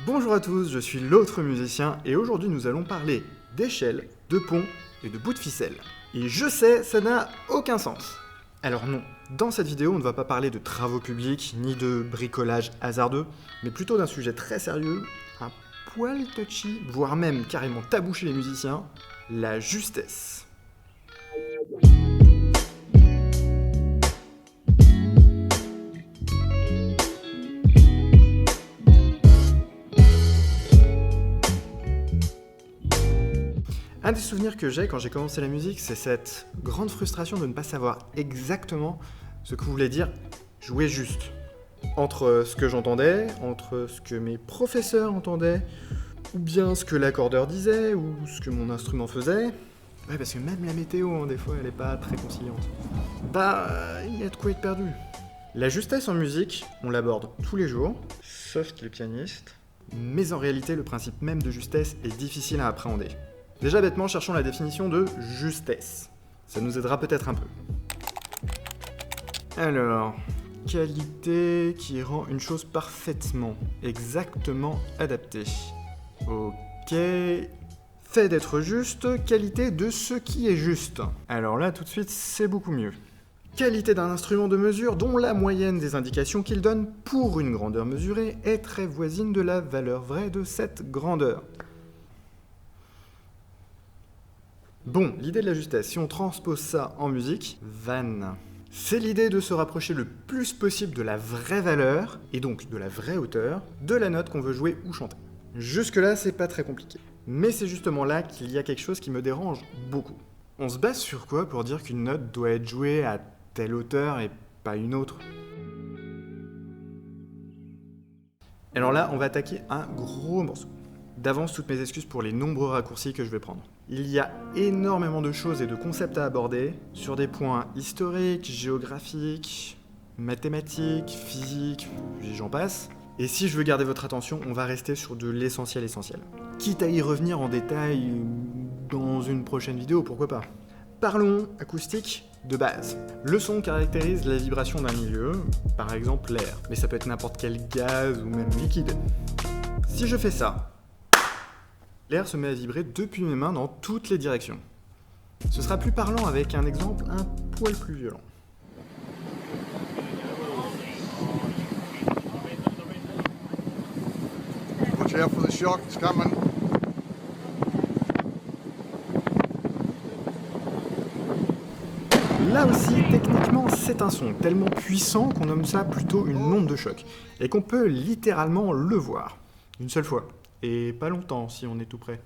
Bonjour à tous, je suis l'autre musicien et aujourd'hui nous allons parler d'échelles, de ponts et de bouts de ficelle. Et je sais, ça n'a aucun sens. Alors non, dans cette vidéo on ne va pas parler de travaux publics ni de bricolage hasardeux, mais plutôt d'un sujet très sérieux, un poil touchy, voire même carrément tabou chez les musiciens, la justesse. Un des souvenirs que j'ai quand j'ai commencé la musique, c'est cette grande frustration de ne pas savoir exactement ce que voulait dire jouer juste. Entre ce que j'entendais, entre ce que mes professeurs entendaient, ou bien ce que l'accordeur disait, ou ce que mon instrument faisait. Ouais, parce que même la météo, des fois, elle est pas très conciliante. Il y a de quoi être perdu. La justesse en musique, on l'aborde tous les jours, sauf les pianistes. Mais en réalité, le principe même de justesse est difficile à appréhender. Déjà bêtement, cherchons la définition de justesse. Ça nous aidera peut-être un peu. Alors, qualité qui rend une chose parfaitement, exactement adaptée. Ok. Fait d'être juste, qualité de ce qui est juste. Alors là, tout de suite, c'est beaucoup mieux. Qualité d'un instrument de mesure dont la moyenne des indications qu'il donne pour une grandeur mesurée est très voisine de la valeur vraie de cette grandeur. Bon, l'idée de la justesse, si on transpose ça en musique, van. C'est l'idée de se rapprocher le plus possible de la vraie valeur, et donc de la vraie hauteur, de la note qu'on veut jouer ou chanter. Jusque-là, c'est pas très compliqué. Mais c'est justement là qu'il y a quelque chose qui me dérange beaucoup. On se base sur quoi pour dire qu'une note doit être jouée à telle hauteur et pas une autre ? Alors là, on va attaquer un gros morceau. D'avance, toutes mes excuses pour les nombreux raccourcis que je vais prendre. Il y a énormément de choses et de concepts à aborder sur des points historiques, géographiques, mathématiques, physiques, j'en passe. Et si je veux garder votre attention, on va rester sur de l'essentiel. Quitte à y revenir en détail dans une prochaine vidéo, pourquoi pas. Parlons acoustique de base. Le son caractérise la vibration d'un milieu, par exemple l'air, mais ça peut être n'importe quel gaz ou même liquide. Si je fais ça, l'air se met à vibrer depuis mes mains dans toutes les directions. Ce sera plus parlant avec un exemple un poil plus violent. Watch out for the shock, it's coming. Là aussi, techniquement, c'est un son tellement puissant qu'on nomme ça plutôt une onde de choc, et qu'on peut littéralement le voir, une seule fois. Et pas longtemps si on est tout près.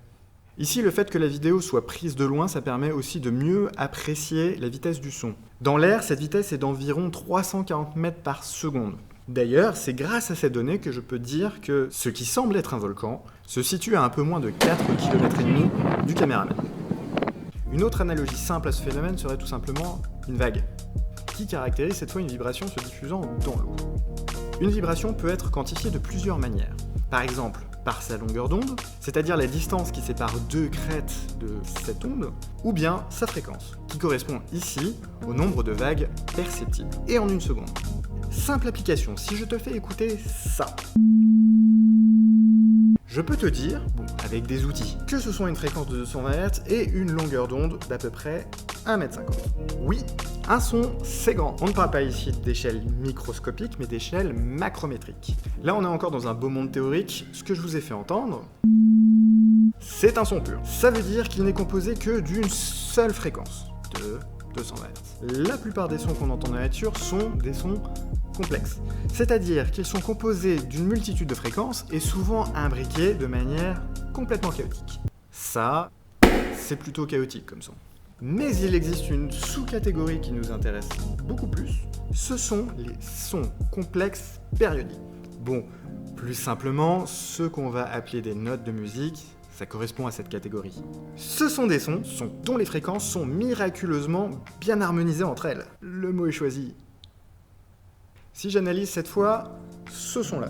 Ici, le fait que la vidéo soit prise de loin, ça permet aussi de mieux apprécier la vitesse du son. Dans l'air, cette vitesse est d'environ 340 mètres par seconde. D'ailleurs, c'est grâce à ces données que je peux dire que ce qui semble être un volcan se situe à un peu moins de 4,5 km du caméraman. Une autre analogie simple à ce phénomène serait tout simplement une vague, qui caractérise cette fois une vibration se diffusant dans l'eau. Une vibration peut être quantifiée de plusieurs manières. Par exemple, par sa longueur d'onde, c'est-à-dire la distance qui sépare deux crêtes de cette onde, ou bien sa fréquence, qui correspond ici au nombre de vagues perceptibles. Et en une seconde. Simple application, si je te fais écouter ça, je peux te dire, avec des outils, que ce soit une fréquence de 220 Hz et une longueur d'onde d'à peu près 1,50 m. Oui, un son, c'est grand. On ne parle pas ici d'échelle microscopique, mais d'échelle macrométrique. Là, on est encore dans un beau monde théorique. Ce que je vous ai fait entendre, c'est un son pur. Ça veut dire qu'il n'est composé que d'une seule fréquence, de 220 Hz. La plupart des sons qu'on entend dans la nature sont des sons complexes. C'est-à-dire qu'ils sont composés d'une multitude de fréquences et souvent imbriqués de manière complètement chaotique. Ça, c'est plutôt chaotique comme son. Mais il existe une sous-catégorie qui nous intéresse beaucoup plus. Ce sont les sons complexes périodiques. Bon, plus simplement, ceux qu'on va appeler des notes de musique, ça correspond à cette catégorie. Ce sont des sons dont les fréquences sont miraculeusement bien harmonisées entre elles. Le mot est choisi. Si j'analyse cette fois ce son-là,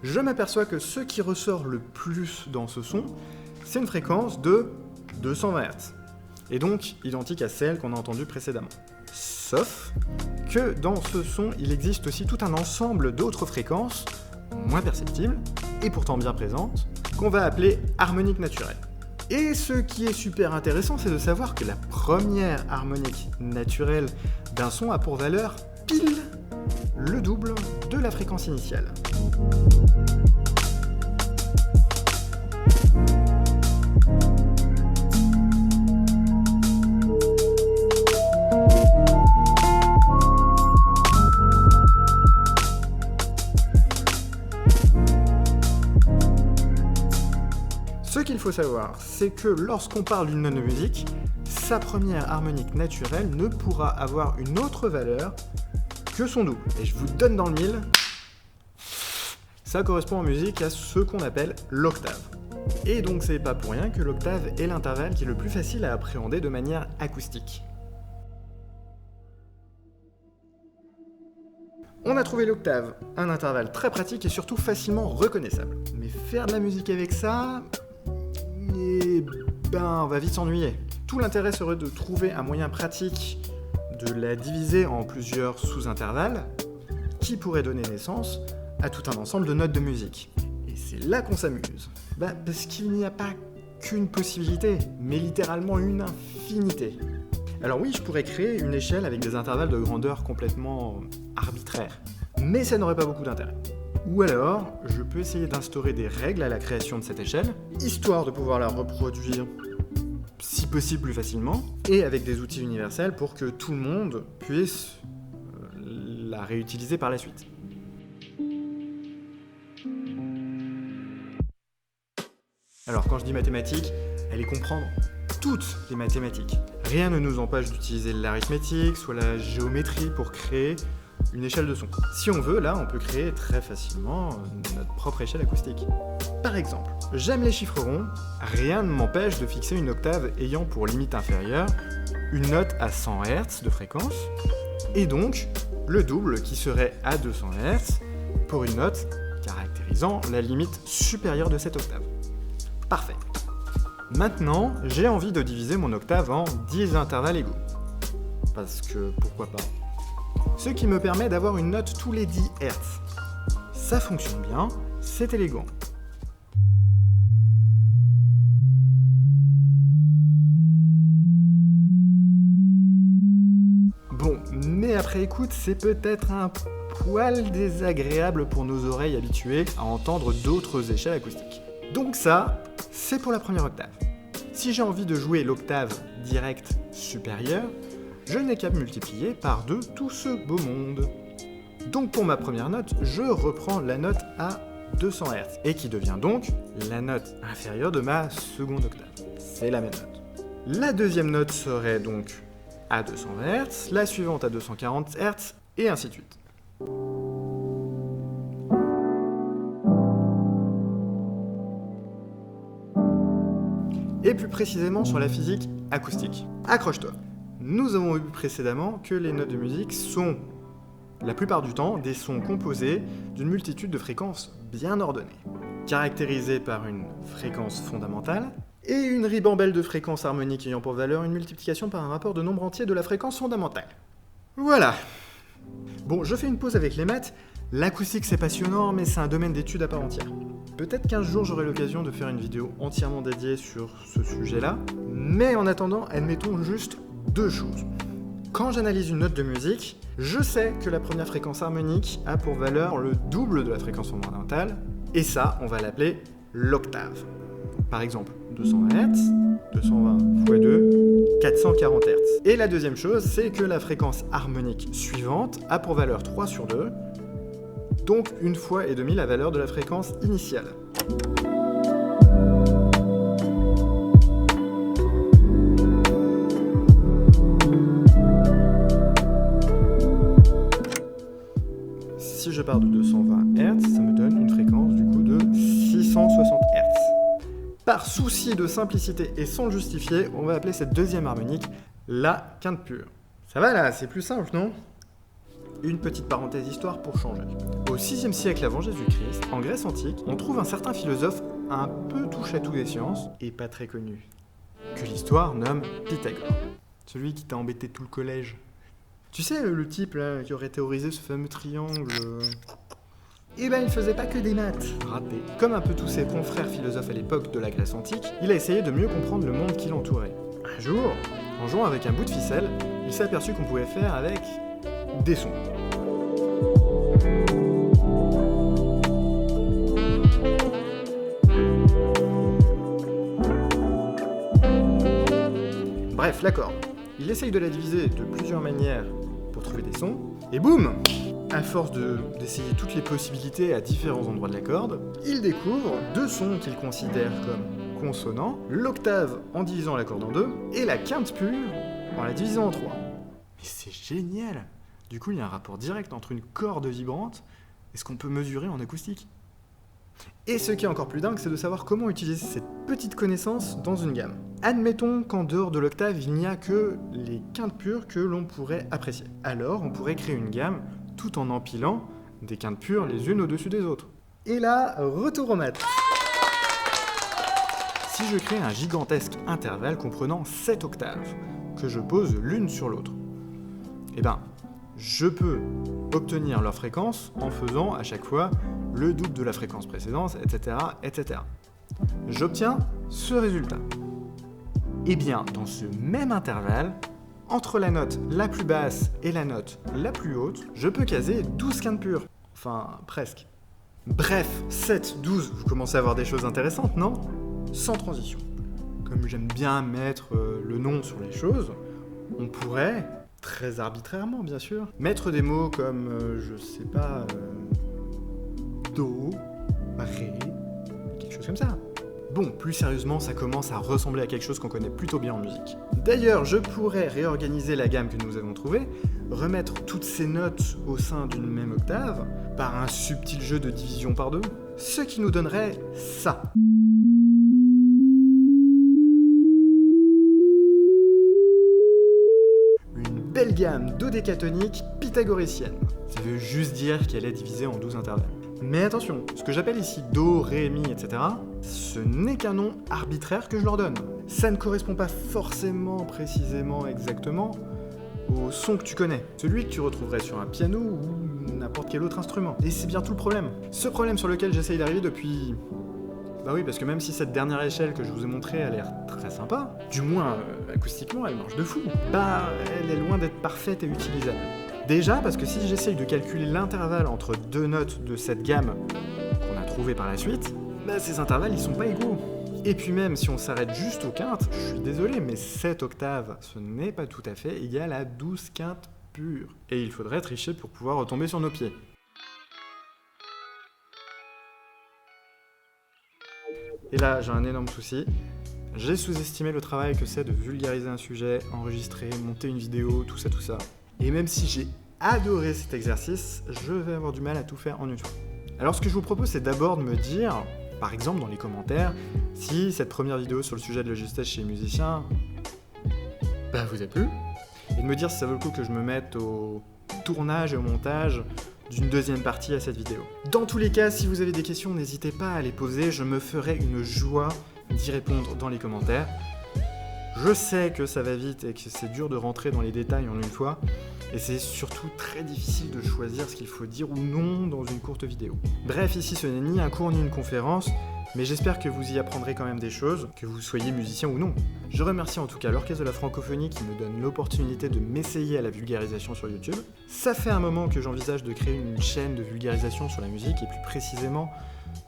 je m'aperçois que ce qui ressort le plus dans ce son, c'est une fréquence de 220 Hz, et donc identique à celle qu'on a entendue précédemment. Sauf que dans ce son, il existe aussi tout un ensemble d'autres fréquences moins perceptible, et pourtant bien présente, qu'on va appeler harmonique naturelle. Et ce qui est super intéressant, c'est de savoir que la première harmonique naturelle d'un son a pour valeur pile le double de la fréquence initiale. Ce qu'il faut savoir, c'est que lorsqu'on parle d'une note de musique, sa première harmonique naturelle ne pourra avoir une autre valeur que son double. Et je vous donne dans le mille, ça correspond en musique à ce qu'on appelle l'octave. Et donc c'est pas pour rien que l'octave est l'intervalle qui est le plus facile à appréhender de manière acoustique. On a trouvé l'octave, un intervalle très pratique et surtout facilement reconnaissable. Mais faire de la musique avec ça, on va vite s'ennuyer. Tout l'intérêt serait de trouver un moyen pratique de la diviser en plusieurs sous-intervalles qui pourraient donner naissance à tout un ensemble de notes de musique. Et c'est là qu'on s'amuse. Parce qu'il n'y a pas qu'une possibilité, mais littéralement une infinité. Alors oui, je pourrais créer une échelle avec des intervalles de grandeur complètement arbitraires, mais ça n'aurait pas beaucoup d'intérêt. Ou alors, je peux essayer d'instaurer des règles à la création de cette échelle, histoire de pouvoir la reproduire, si possible plus facilement, et avec des outils universels pour que tout le monde puisse la réutiliser par la suite. Alors quand je dis mathématiques, allez comprendre toutes les mathématiques. Rien ne nous empêche d'utiliser l'arithmétique, soit la géométrie pour créer une échelle de son. Si on veut, là, on peut créer très facilement notre propre échelle acoustique. Par exemple, j'aime les chiffres ronds, rien ne m'empêche de fixer une octave ayant pour limite inférieure une note à 100 Hz de fréquence, et donc le double qui serait à 200 Hz pour une note caractérisant la limite supérieure de cette octave. Parfait. Maintenant, j'ai envie de diviser mon octave en 10 intervalles égaux. Parce que pourquoi pas ? Ce qui me permet d'avoir une note tous les 10 Hz. Ça fonctionne bien, c'est élégant. Bon, mais après écoute, c'est peut-être un poil désagréable pour nos oreilles habituées à entendre d'autres échelles acoustiques. Donc ça, c'est pour la première octave. Si j'ai envie de jouer l'octave directe supérieure, je n'ai qu'à multiplier par 2 tout ce beau monde. Donc pour ma première note, je reprends la note à 200 Hz, et qui devient donc la note inférieure de ma seconde octave. C'est la même note. La deuxième note serait donc à 200 Hz, la suivante à 240 Hz, et ainsi de suite. Et plus précisément sur la physique acoustique. Accroche-toi. Nous avons vu précédemment que les notes de musique sont, la plupart du temps, des sons composés d'une multitude de fréquences bien ordonnées, caractérisées par une fréquence fondamentale et une ribambelle de fréquences harmoniques ayant pour valeur une multiplication par un rapport de nombre entier de la fréquence fondamentale. Voilà. Bon, je fais une pause avec les maths. L'acoustique c'est passionnant, mais c'est un domaine d'étude à part entière. Peut-être qu'un jour j'aurai l'occasion de faire une vidéo entièrement dédiée sur ce sujet-là, mais en attendant, admettons juste 2 choses. Quand j'analyse une note de musique, je sais que la première fréquence harmonique a pour valeur le double de la fréquence fondamentale, et ça, on va l'appeler l'octave. Par exemple, 220 Hz, 220 x 2, 440 Hz. Et la deuxième chose, c'est que la fréquence harmonique suivante a pour valeur 3 sur 2, donc 1 fois et demi la valeur de la fréquence initiale. Si je pars de 220 Hz, ça me donne une fréquence du coup de 660 Hz. Par souci de simplicité et sans le justifier, on va appeler cette deuxième harmonique la quinte pure. Ça va là, c'est plus simple, non ? Une petite parenthèse histoire pour changer. Au 6e siècle avant Jésus-Christ, en Grèce antique, on trouve un certain philosophe un peu touche-à-tout des sciences, et pas très connu, que l'histoire nomme Pythagore. Celui qui t'a embêté tout le collège. Tu sais, le type là, qui aurait théorisé ce fameux triangle Et ben il faisait pas que des maths, raté. Comme un peu tous ses confrères philosophes à l'époque de la Grèce antique, il a essayé de mieux comprendre le monde qui l'entourait. Un jour, en jouant avec un bout de ficelle, il s'est aperçu qu'on pouvait faire avec des sons. Bref, la corde. Il essaye de la diviser de plusieurs manières pour trouver des sons, et boum! À force d'essayer toutes les possibilités à différents endroits de la corde, il découvre deux sons qu'il considère comme consonants, l'octave en divisant la corde en deux, et la quinte pure en la divisant en trois. Mais c'est génial! Du coup, il y a un rapport direct entre une corde vibrante et ce qu'on peut mesurer en acoustique. Et ce qui est encore plus dingue, c'est de savoir comment utiliser cette petite connaissance dans une gamme. Admettons qu'en dehors de l'octave, il n'y a que les quintes pures que l'on pourrait apprécier. Alors, on pourrait créer une gamme tout en empilant des quintes pures les unes au-dessus des autres. Et là, retour aux maths. Si je crée un gigantesque intervalle comprenant 7 octaves, que je pose l'une sur l'autre, eh ben, je peux obtenir leur fréquence en faisant à chaque fois le double de la fréquence précédente, etc., etc. J'obtiens ce résultat. Eh bien, dans ce même intervalle, entre la note la plus basse et la note la plus haute, je peux caser 12 quintes pures. Enfin, presque. Bref, 7, 12, vous commencez à avoir des choses intéressantes, non ? Sans transition. Comme j'aime bien mettre le nom sur les choses, on pourrait, très arbitrairement bien sûr, mettre des mots comme, je sais pas, do, ré, quelque chose comme ça. Bon, plus sérieusement, ça commence à ressembler à quelque chose qu'on connaît plutôt bien en musique. D'ailleurs, je pourrais réorganiser la gamme que nous avons trouvée, remettre toutes ces notes au sein d'une même octave, par un subtil jeu de division par deux, ce qui nous donnerait ça. Une belle gamme dodécatonique pythagoricienne. Ça veut juste dire qu'elle est divisée en 12 intervalles. Mais attention, ce que j'appelle ici Do, Ré, Mi, etc., ce n'est qu'un nom arbitraire que je leur donne. Ça ne correspond pas forcément, précisément, exactement au son que tu connais. Celui que tu retrouverais sur un piano ou n'importe quel autre instrument. Et c'est bien tout le problème. Ce problème sur lequel j'essaye d'arriver depuis... Bah oui, parce que même si cette dernière échelle que je vous ai montrée a l'air très sympa, du moins acoustiquement elle marche de fou, bah elle est loin d'être parfaite et utilisable. Déjà parce que si j'essaye de calculer l'intervalle entre deux notes de cette gamme qu'on a trouvée par la suite, bah ces intervalles ils sont pas égaux. Et puis même si on s'arrête juste aux quintes, je suis désolé mais 7 octaves ce n'est pas tout à fait égal à 12 quintes pures. Et il faudrait tricher pour pouvoir retomber sur nos pieds. Et là j'ai un énorme souci. J'ai sous-estimé le travail que c'est de vulgariser un sujet, enregistrer, monter une vidéo, tout ça. Et même si j'ai adoré cet exercice, je vais avoir du mal à tout faire en une fois. Alors ce que je vous propose, c'est d'abord de me dire, par exemple dans les commentaires, si cette première vidéo sur le sujet de la justesse chez les musiciens, bah vous a plu, et de me dire si ça vaut le coup que je me mette au tournage et au montage d'une deuxième partie à cette vidéo. Dans tous les cas, si vous avez des questions, n'hésitez pas à les poser, je me ferai une joie d'y répondre dans les commentaires. Je sais que ça va vite et que c'est dur de rentrer dans les détails en une fois, et c'est surtout très difficile de choisir ce qu'il faut dire ou non dans une courte vidéo. Bref, ici ce n'est ni un cours ni une conférence, mais j'espère que vous y apprendrez quand même des choses, que vous soyez musicien ou non. Je remercie en tout cas l'Orchestre de la Francophonie qui me donne l'opportunité de m'essayer à la vulgarisation sur YouTube. Ça fait un moment que j'envisage de créer une chaîne de vulgarisation sur la musique, et plus précisément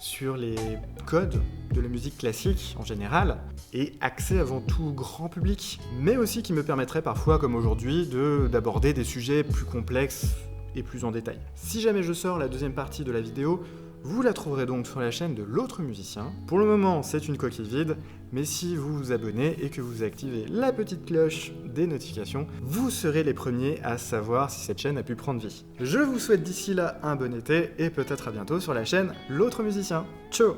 sur les codes de la musique classique en général, et accès avant tout grand public, mais aussi qui me permettrait parfois, comme aujourd'hui, d'aborder des sujets plus complexes et plus en détail. Si jamais je sors la deuxième partie de la vidéo, vous la trouverez donc sur la chaîne de l'autre musicien. Pour le moment, c'est une coquille vide, mais si vous vous abonnez et que vous activez la petite cloche des notifications, vous serez les premiers à savoir si cette chaîne a pu prendre vie. Je vous souhaite d'ici là un bon été et peut-être à bientôt sur la chaîne l'autre musicien. Ciao!